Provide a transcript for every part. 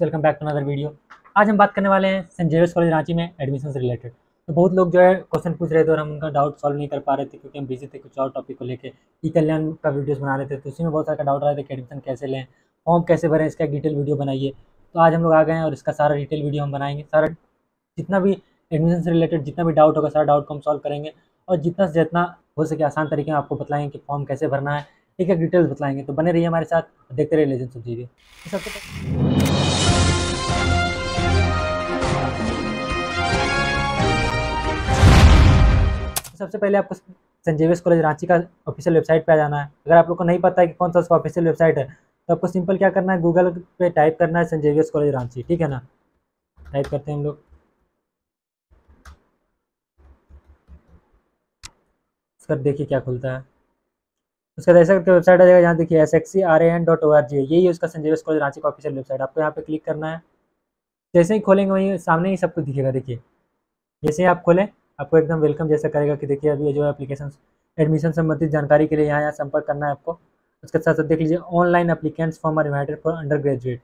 Welcome back to another video. आज हम बात करने वाले हैं सेंट जेवियर्स कॉलेज रांची में एडमिशन से रिलेटेड। तो बहुत लोग जो है क्वेश्चन पूछ रहे थे और हम उनका डाउट सॉल्व नहीं कर पा रहे थे क्योंकि हम बिजी थे कुछ और टॉपिक को लेके। ई कल्याण का वीडियोस बना रहे थे तो उसी में बहुत सारा डाउट आ रहा था कि एडमिशन कैसे लें, फॉर्म कैसे भरें, इसका एक डिटेल वीडियो बनाइए। तो आज हम लोग आ गए हैं और इसका सारा डिटेल वीडियो हम बनाएंगे। सारा जितना भी एडमिशन से रिलेटेड जितना भी डाउट होगा सारा डाउट को हम सॉल्व करेंगे और जितना से जितना हो सके आसान तरीके में आपको बताएंगे कि फॉर्म कैसे भरना है, एक एक डिटेल्स बताएंगे। तो बने रहिए हमारे साथ और देखते रहिए लेजेंड्स ऑफ जीके। सबसे पहले आपको सेंट जेवियर्स कॉलेज रांची का ऑफिशियल वेबसाइट पे आ जाना है। अगर आप लोग को नहीं पता है कि कौन सा उसका ऑफिशियल वेबसाइट है तो आपको सिंपल क्या करना है, गूगल पे टाइप करना है सेंट जेवियर्स कॉलेज रांची। ठीक है ना, टाइप करते हैं हम लोग। उसका देखिए क्या खुलता है। उसका ऐसा करके वेबसाइट आ जाएगा, यहाँ देखिए SXCRAN.org है, यही है उसका सेंट जेवियर्स कॉलेज रांची का ऑफिशियल वेबसाइट। आपको यहाँ पे क्लिक करना है। जैसे ही खोलेंगे वहीं सामने ही सब कुछ दिखेगा। देखिए जैसे ही आप खोलें आपको एकदम वेलकम जैसा करेगा कि देखिए अभी जो एप्लीकेशन एडमिशन संबंधित जानकारी के लिए यहाँ संपर्क करना है आपको। उसके साथ साथ देख लीजिए online applicants form are invited for undergraduate,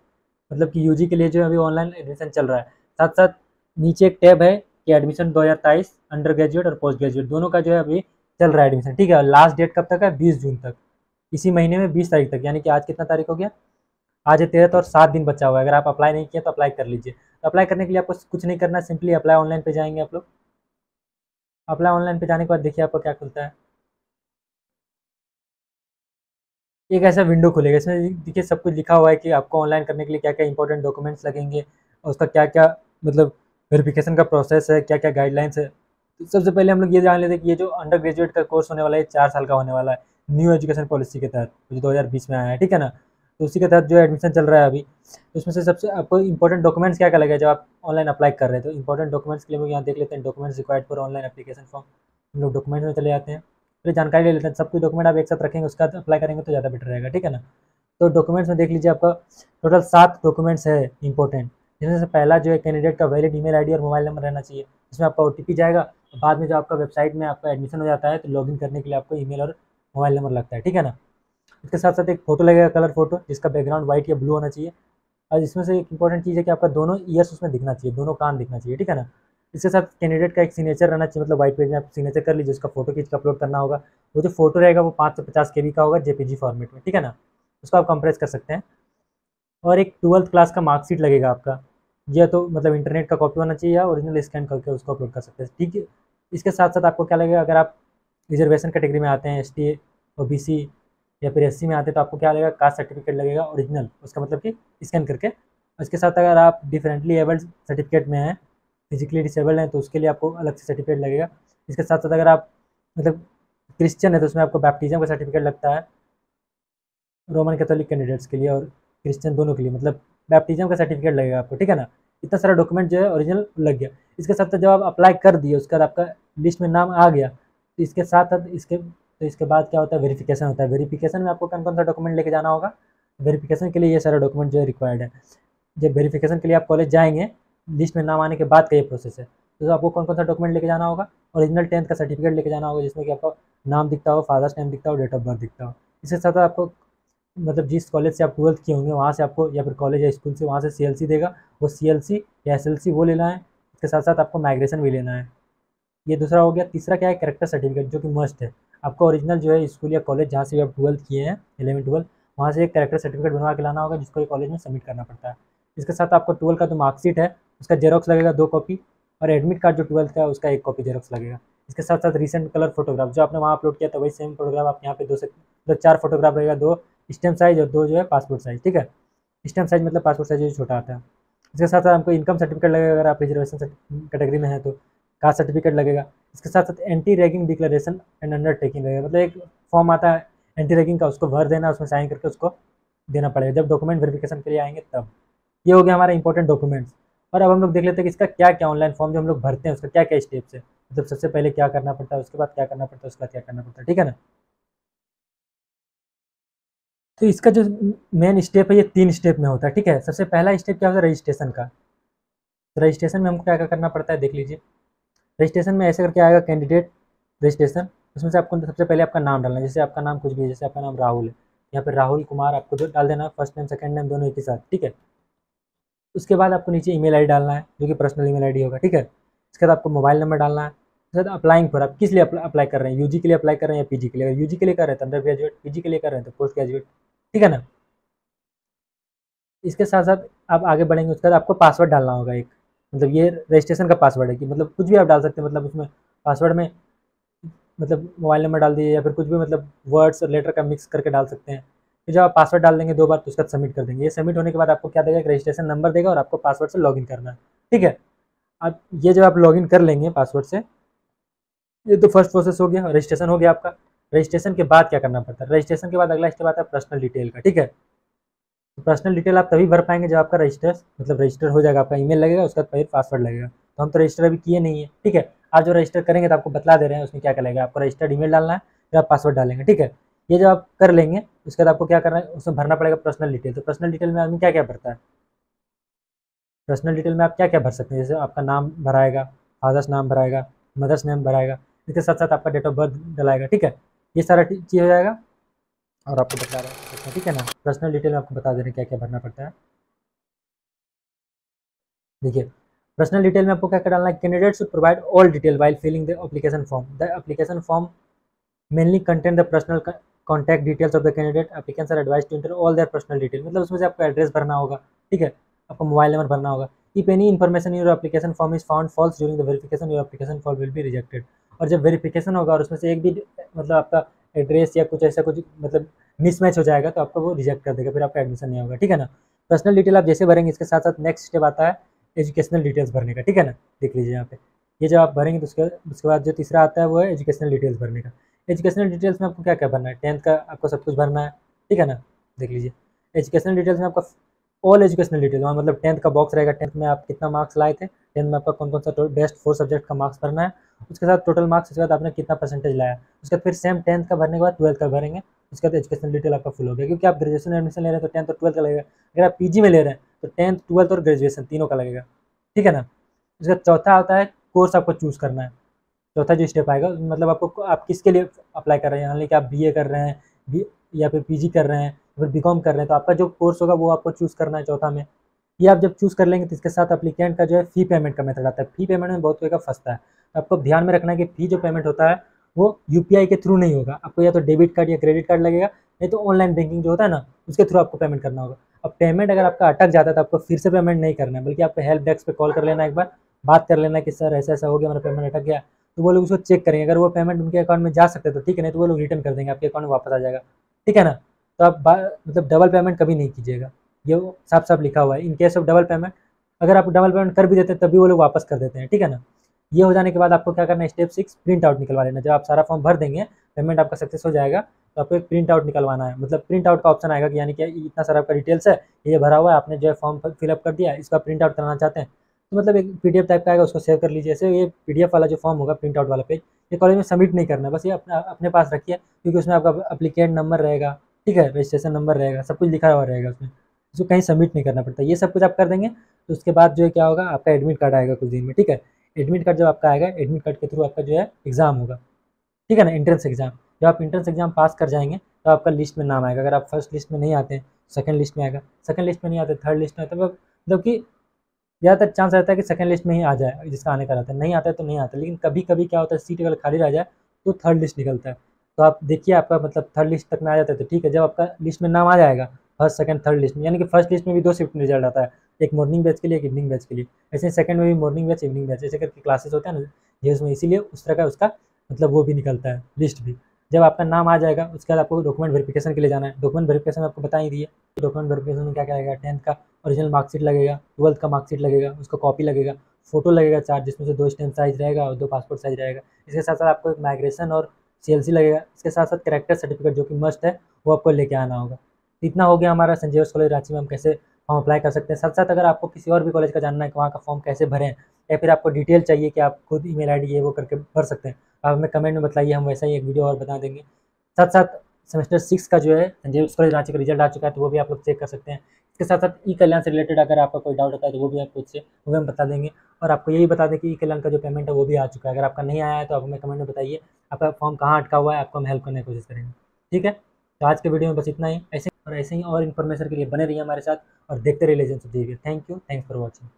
मतलब कि यूजी के लिए जो अभी ऑनलाइन एडमिशन चल रहा है। साथ साथ नीचे एक टैब है कि एडमिशन 2023 अंडर ग्रेजुएट और पोस्ट ग्रेजुएट दोनों का जो है अभी चल रहा है एडमिशन। ठीक है, लास्ट डेट कब तक है? 20 जून तक, इसी महीने में 20 तारीख तक, यानी कि आज कितना तारीख हो गया? आज है 13 और 7 दिन बचा हुआ है। अगर आप अप्लाई नहीं किया तो अप्लाई कर लीजिए। तो अप्लाई करने के लिए आपको कुछ नहीं करना है, सिंपली अप्लाई ऑनलाइन पे जाएंगे आप लोग। अप्लाई ऑनलाइन पे जाने के बाद देखिए आपको क्या खुलता है। एक ऐसा विंडो खुलेगा, इसमें देखिए सब कुछ लिखा हुआ है कि आपको ऑनलाइन करने के लिए क्या क्या इंपॉर्टेंट डॉक्यूमेंट्स लगेंगे और उसका क्या क्या मतलब वेरिफिकेशन का प्रोसेस है, क्या क्या गाइडलाइंस है। तो सबसे पहले हम लोग ये जान लेते हैं कि ये जो अंडर ग्रेजुएट का कोर्स होने वाला है 4 साल का होने वाला है न्यू एजुकेशन पॉलिसी के तहत, जो 2020 में आया है। ठीक है ना, तो उसी के तहत जो एडमिशन चल रहा है अभी। तो उसमें से सबसे आपको इंपॉर्टेंट डॉक्यूमेंट्स क्या क्या लगेगा जब आप ऑनलाइन अप्लाई कर रहे हैं। तो इंपॉर्टेंट डॉक्यूमेंट्स के लिए हम यहाँ देख लेते हैं, documents required for online application form. हम लोग डॉक्यूमेंट में चले जाते हैं, फिर जानकारी ले लेते हैं। सब कुछ डॉक्यूमेंट आप एक साथ रखेंगे, उसका अप्लाई करेंगे तो ज़्यादा बेटर रहेगा। ठीक है ना, तो डॉक्यूमेंट्स में देख लीजिए आपका टोटल 7 डॉक्यूमेंट्स है इंपॉर्टेंट, जिसमें से पहला जो है कैंडिडेट का वैलिड ईमेल आईडी और मोबाइल नंबर रहना चाहिए, जिसमें आपका ओटीपी जाएगा। बाद में जो आपका वेबसाइट में आपका एडमिशन हो जाता है तो लॉगिन करने के लिए आपको ईमेल और मोबाइल नंबर लगता है। ठीक है ना, इसके साथ साथ एक फोटो लगेगा, कलर फोटो, जिसका बैकग्राउंड व्हाइट या ब्लू होना चाहिए। और इसमें से एक इंपॉर्टेंट चीज़ है कि आपका दोनों ईयर्स उसमें दिखना चाहिए, दोनों कान दिखना चाहिए। ठीक है ना, इसके साथ कैंडिडेट का एक सिग्नेचर रहना चाहिए, मतलब व्हाइट पेज में आप सिग्नेचर कर लीजिए, उसका फोटो खींच कर अपलोड करना होगा। वो जो फोटो रहेगा वो 550 KB का होगा जेपीजी फॉर्मेट में। ठीक है ना, उसको आप कंप्रेस कर सकते हैं। और एक 12th क्लास का मार्कशीट लगेगा आपका, या तो मतलब इंटरनेट का कॉपी होना चाहिए या ओरिजिनल स्कैन करके उसको अपलोड कर सकते हैं। ठीक है, इसके साथ साथ आपको क्या लगेगा, अगर आप रिजर्वेशन कैटेगरी में आते हैं, ST OBC या फिर SC में आते हैं तो आपको क्या लगेगा, कास्ट सर्टिफिकेट लगेगा ओरिजिनल, उसका मतलब कि स्कैन करके। इसके साथ अगर आप डिफरेंटली एबल्ड सर्टिफिकेट में हैं, फिजिकली डिसेबल्ड हैं, तो उसके लिए आपको अलग से सर्टिफिकेट लगेगा। इसके साथ साथ अगर आप मतलब क्रिश्चियन है तो उसमें आपको बैप्टिज्म का सर्टिफिकेट लगता है, रोमन कैथोलिक कैंडिडेट्स के लिए और क्रिश्चियन दोनों के लिए, मतलब बैप्टिज्म का सर्टिफिकेट लगेगा आपको। ठीक है ना, इतना सारा डॉक्यूमेंट जो है ओरिजिनल लग गया। इसके साथ साथ जब आप अप्लाई कर दिए उसके बाद आपका लिस्ट में नाम आ गया तो इसके साथ साथ इसके बाद क्या होता है, वेरिफिकेशन होता है। वेरिफिकेशन में आपको कौन कौन सा डॉक्यूमेंट लेके जाना होगा? वेरिफिकेशन के लिए ये सारा डॉक्यूमेंट जो है रिक्वायर्ड है। जब वेरिफिकेशन के लिए आप कॉलेज जाएंगे, लिस्ट में नाम आने के बाद का ये प्रोसेस है। तो आपको कौन कौन सा डॉक्यूमेंट लेके जाना होगा? ओरिजिनल 10th का सर्टिफिकेट लेके जाना होगा, जिसमें कि आपका नाम दिखता हो, फादर्स नेम दिखता हो, डेट ऑफ बर्थ दिखता हो। इसके साथ साथ आपको मतलब जिस कॉलेज से आप 12th किए होंगे वहाँ से आपको, या फिर कॉलेज या स्कूल से, वहाँ से CLC देगा, वो CLC या SLC वो लेना है। इसके साथ साथ आपको माइग्रेशन भी लेना है। ये दूसरा हो गया। तीसरा क्या है, कैरेक्टर सर्टिफिकेट, जो कि मस्ट है। आपको ओरिजिनल जो है स्कूल या कॉलेज जहाँ से भी आप 12th किए हैं, 11 12, वहाँ से एक कैरेक्टर सर्टिफिकेट बनवा के लाना होगा, जिसको ये कॉलेज में सबमिट करना पड़ता है। इसके साथ आपको 12 का जो मार्कशीट है उसका जेरोक्स लगेगा 2 कॉपी, और एडमिट कार्ड जो 12th का है उसका 1 कॉपी जेरोक्स लगेगा। इसके साथ साथ रिसेंट कलर फोटोग्राफ जो आपने वहाँ अपलोड किया था वही सेम फोटोग्राफ आप यहाँ पे 2 से मतलब 4 फोटोग्राफ रहेगा, 2 स्टैम्प साइज और 2 जो है पासपोर्ट साइज। ठीक है, स्टैम्प साइज मतलब पासपोर्ट साइज जो छोटा आता है। इसके साथ साथ हमको इनकम सर्टिफिकेट लगेगा, अगर आप रिजर्वेशन कैटेगरी में है तो कास्ट सर्टिफिकेट लगेगा। इसके साथ साथ anti ragging declaration and undertaking लगेगा, मतलब एक फॉर्म आता है एंटी रैगिंग का, उसको भर देना, उसमें साइन करके उसको देना पड़ेगा जब डॉक्यूमेंट वेरिफिकेशन के लिए आएंगे तब। ये हो गया हमारा इंपॉर्टेंट डॉक्यूमेंट्स। और अब हम लोग देख लेते हैं कि इसका क्या क्या ऑनलाइन फॉर्म जो हम लोग भरते हैं उसका क्या क्या स्टेप्स है, मतलब सबसे पहले क्या करना पड़ता है, उसके बाद क्या करना पड़ता है, उसके बाद क्या करना पड़ता है। ठीक है ना, तो इसका जो मेन स्टेप है ये 3 स्टेप में होता है। ठीक है, सबसे पहला स्टेप क्या होता है, रजिस्ट्रेशन का। तो रजिस्ट्रेशन में हमको क्या क्या करना पड़ता है देख लीजिए। रजिस्ट्रेशन में ऐसे करके आएगा कैंडिडेट रजिस्ट्रेशन, उसमें से आपको सबसे पहले आपका नाम डालना है। जैसे आपका नाम कुछ भी है, जैसे आपका नाम राहुल है, यहाँ पे राहुल कुमार आपको जो डाल देना, फर्स्ट नेम सेकंड नेम दोनों एक ही साथ। ठीक है, उसके बाद आपको नीचे ईमेल आईडी डालना है, जो कि पर्सनल ईमेल आईडी होगा, ठीक है। उसके बाद आपको मोबाइल नंबर डालना है। उसके बाद अप्लाइंग फॉर, आप किस लिए अप्लाई कर रहे हैं, यूजी के लिए अप्लाई कर रहे हैं या पीजी के लिए। अगर यूजी के लिए कर रहे हैं तो अंडर ग्रेजुएट, पीजी के लिए कर रहे हैं तो पोस्ट ग्रेजुएट, ठीक है ना। इसके साथ साथ आप आगे बढ़ेंगे, उसके बाद आपको पासवर्ड डालना होगा एक, मतलब ये रजिस्ट्रेशन का पासवर्ड है कि मतलब कुछ भी आप डाल सकते हैं, मतलब उसमें पासवर्ड में मतलब मोबाइल नंबर डाल दीजिए या फिर कुछ भी, मतलब वर्ड्स और लेटर का मिक्स करके डाल सकते हैं। फिर जब आप पासवर्ड डाल देंगे 2 बार तो उसका सबमिट कर देंगे। ये सबमिट होने के बाद आपको क्या देगा, एक रजिस्ट्रेशन नंबर देगा और आपको पासवर्ड से लॉगिन करना है, ठीक है। अब ये जब आप लॉगिन कर लेंगे पासवर्ड से, ये तो फर्स्ट प्रोसेस हो गया, रजिस्ट्रेशन हो गया आपका। रजिस्ट्रेशन के बाद क्या करना पड़ता है, रजिस्ट्रेशन के बाद अगला स्टेप आता है पर्सनल डिटेल का, ठीक है। तो पर्सनल डिटेल आप तभी भर पाएंगे जब आपका रजिस्टर हो जाएगा, आपका ईमेल लगेगा, उसके बाद फिर पासवर्ड लगेगा। तो हम तो रजिस्टर अभी किए नहीं है, ठीक है। आप जो रजिस्टर करेंगे तो आपको बतला दे रहे हैं उसमें क्या क्या लगेगा। आपको रजिस्टर्ड ईमेल डालना है, फिर आप पासवर्ड डालेंगे, ठीक है। ये जब आप कर लेंगे उसके बाद आपको क्या करना है, उसमें भरना पड़ेगा पर्सनल डिटेल। तो पर्सनल डिटेल में आदमी क्या क्या भरता है, पर्सनल डिटेल में आप क्या क्या भर सकते हैं, जैसे आपका नाम भराएगा, फादर्स नाम भराएगा, मदर्स नेम भराएगा, इसके साथ साथ आपका डेट ऑफ बर्थ डलाएगा, ठीक है। ये सारा चीज़ हो जाएगा और आपको बता रहे हैं, ठीक है ना। पर्सनल डिटेल में आपको बता दे रहे हैं क्या क्या भरना पड़ता है। देखिए, पर्सनल डिटेल में आपको क्या क्या डालना है, candidate should provide all detail while filling the application form. The application form mainly contain the personal contact details of the candidate. Applicants are advised to enter all their personal detail, मतलब उसमें से आपको address भरना होगा, ठीक है, आपको mobile number भरना होगा। If any information in your application form is found false during the verification, your application form will be rejected. और जब वेरिफिकेशन होगा और उसमें से एक भी मतलब आपका एड्रेस या कुछ ऐसा कुछ मतलब मिसमैच हो जाएगा तो आपको वो रिजेक्ट कर देगा, फिर आपका एडमिशन नहीं होगा, ठीक है ना। पर्सनल डिटेल आप जैसे भरेंगे, इसके साथ साथ नेक्स्ट स्टेप आता है एजुकेशनल डिटेल्स भरने का, ठीक है ना। देख लीजिए यहाँ पे, ये जब आप भरेंगे तो उसके बाद जो तीसरा आता है वो है एजुकेशनल डिटेल्स भरने का। एजुकेशनल डिटेल्स में आपको क्या क्या भरना है, 10th का आपको सब कुछ भरना है, ठीक है ना। देख लीजिए, एजुकेशनल डिटेल्स में आपका ऑल एजुकेशनल डिटेल, वहाँ मतलब 10th का बॉक्स रहेगा, 10th में आप कितना मार्क्स लाए थे, 10th में आपका कौन कौन सा बेस्ट 4 सब्जेक्ट का मार्क्स भरना है, उसके साथ टोटल मार्क्स, उसके बाद आपने कितना परसेंटेज लाया। उसके बाद फिर सेम 10th का भरने के बाद 12th का भरेंगे, उसके बाद एजुकेशनल डिटेल आपका फुल हो गया। क्योंकि आप ग्रेजुएशन में एडमिशन ले रहे हैं तो 10th और 12th का लगेगा। अगर आप पीजी में ले रहे हैं तो 10th 12th और ग्रेजुएशन तीनों का लगेगा, ठीक है ना। उसका चौथा आता है कोर्स आपको चूज़ करना है। चौथा जो स्टेप आएगा मतलब आपको आप किसके लिए अप्लाई कर रहे हैं, यानी कि आप बीए कर रहे हैं, बी या फिर पीजी कर रहे हैं, या फिर बीकॉम कर रहे हैं, तो आपका जो कोर्स होगा वो आपको चूज़ करना है चौथा में। ये आप जब चूज़ कर लेंगे तो इसके साथ एप्लीकेंट का जो है फ़ी पेमेंट का मेथड आता है। फ़ी पेमेंट में बहुत कोई का फंसता है, आपको ध्यान में रखना है कि फ़ी जो पेमेंट होता है वो यूपीआई के थ्रू नहीं होगा। आपको या तो डेबिट कार्ड या क्रेडिट कार्ड लगेगा, नहीं तो ऑनलाइन बैंकिंग जो होता है ना उसके थ्रू आपको पेमेंट करना होगा। अब पेमेंट अगर आपका अटक जाता है तो आपको फिर से पेमेंट नहीं करना है, बल्कि आपको हेल्प डेस्क पे कॉल कर लेना, एक बार बात कर लेना कि सर ऐसा ऐसा हो गया, मेरा पेमेंट अटक गया। तो वो लोग उसको चेक करेंगे, अगर वो पेमेंट उनके अकाउंट में जा सकते हैं तो ठीक है, नहीं तो वो लोग रिटर्न कर देंगे, आपके अकाउंट में वापस आ जाएगा, ठीक है ना। तो आप मतलब डबल पेमेंट कभी नहीं कीजिएगा, ये साफ साफ लिखा हुआ है। In case of double payment, अगर आप डबल पेमेंट कर भी देते हैं तभी वो लोग वापस कर देते हैं, ठीक है ना। ये हो जाने के बाद आपको क्या करना है, स्टेप 6 प्रिंट आउट निकलवा लेना। जब आप सारा फॉर्म भर देंगे, पेमेंट आपका सक्सेस हो जाएगा, तो आपको एक प्रिंट आउट निकलवाना है। मतलब प्रिंट आउट का ऑप्शन आएगा कि यानी कि इतना सारा आपका डिटेल्स है, ये भरा हुआ है, आपने जो है फॉर्म फिलअप कर दिया, इसका प्रिंट आउट कराना चाहते हैं तो मतलब एक पीडीएफ टाइप का आएगा, उसको सेव कर लीजिए। ऐसे ये पीडीएफ वाला जो फॉर्म होगा, प्रिंट आउट वाला पेज, ये कॉलेज में सबमिट नहीं करना है, बस ये अपना अपने पास रखिए, क्योंकि उसमें आपका अप्लीकेंट नंबर रहेगा, ठीक है, रजिस्ट्रेशन नंबर रहेगा, सब कुछ लिखा हुआ रहेगा उसमें, इसको कहीं सबमिट नहीं करना पड़ता। ये सब कुछ आप कर देंगे तो उसके बाद जो है क्या होगा, आपका एडमिट कार्ड आएगा कुछ दिन में, ठीक है। एडमिट कार्ड जब आपका आएगा, एडमिट कार्ड के थ्रू आपका जो है एग्ज़ाम होगा, ठीक है ना, एंट्रेंस एग्जाम। जब आप एंट्रेंस एग्जाम पास कर जाएंगे तो आपका लिस्ट में नाम आएगा। अगर आप फर्स्ट लिस्ट में नहीं आते हैं, सेकंड लिस्ट में आएगा, सेकंड लिस्ट में नहीं आते, थर्ड लिस्ट में आते, मतलब कि ज़्यादातर चांस रहता है कि सेकंड लिस्ट में ही आ जाए जिसका आने का रहता है, नहीं आता है तो नहीं आता। लेकिन कभी कभी क्या होता है, सीट अगर खाली रह जाए तो थर्ड लिस्ट निकलता है। तो आप देखिए आपका मतलब थर्ड लिस्ट तक में आ जाता है तो ठीक है। जब आपका लिस्ट में नाम आ जाएगा फर्स्ट सेकंड थर्ड लिस्ट में, यानी कि फर्स्ट लिस्ट में भी 2 शिफ्ट में रिजल्ट आता है, एक मॉर्निंग बैच के लिए, एक इवनिंग बैच के लिए। ऐसे सेकंड में भी मॉर्निंग बैच इवनिंग बैच ऐसे करके क्लासेस होते हैं ना ये उसमें, इसीलिए उस तरह का उसका मतलब वो भी निकलता है लिस्ट भी। जब आपका नाम आ जाएगा उसके बाद आपको डॉक्यूमेंट वेरिफिकेशन के लिए जाना है। डॉक्यूमेंट वेरिफिकेशन आपको बता ही दिए, डॉक्यूमेंट वेरिफिकेशन में क्या क्या लगेगा, 10th का ओरिजिनल मार्कशीट लगेगा, 12th का मार्कशीट लगेगा, उसका कॉपी लगेगा, फोटो लगेगा 4 जिसमें से 2 स्टैम्प साइज रहेगा और 2 पासपोर्ट साइज रहेगा। इसके साथ साथ आपको एक माइग्रेशन और सीएलसी लगेगा। इसके साथ साथ कैरेक्टर सर्टिफिकेट जो कि मस्ट है वो आपको लेके आना होगा। तो इतना हो गया हमारा संजय कॉलेज रांची में हम कैसे फॉर्म अप्लाई कर सकते हैं। साथ साथ अगर आपको किसी और भी कॉलेज का जानना है कि वहाँ का फॉर्म कैसे भरें, या फिर आपको डिटेल चाहिए कि आप खुद ईमेल आईडी ये वो करके भर सकते हैं, आप हमें कमेंट में बताइए, हम वैसा ही एक वीडियो और बता देंगे। साथ साथ सेमेस्टर 6 का जो है संजय कॉलेज रांची का रिजल्ट आ चुका है, तो वो भी आप लोग चेक कर सकते हैं। इसके साथ साथ ई कल्याण से रिलेटेड अगर आपका कोई डाउट होता है तो वो भी आप पूछिए, वो भी हम बता देंगे। और आपको यही बता दें कि ई कल्याण का जो पेमेंट है वो भी आ चुका है। अगर आपका नहीं आया है तो आप हमें कमेंट में बताइए आपका फॉर्म कहाँ अटका हुआ है, आपको हम हेल्प करने की कोशिश करेंगे, ठीक है। तो आज के वीडियो में बस इतना ही। ऐसे और ऐसे ही और इन्फॉर्मेशन के लिए बने रहिए हमारे साथ और देखते रहिए legends of the year. Thank you, thanks for watching.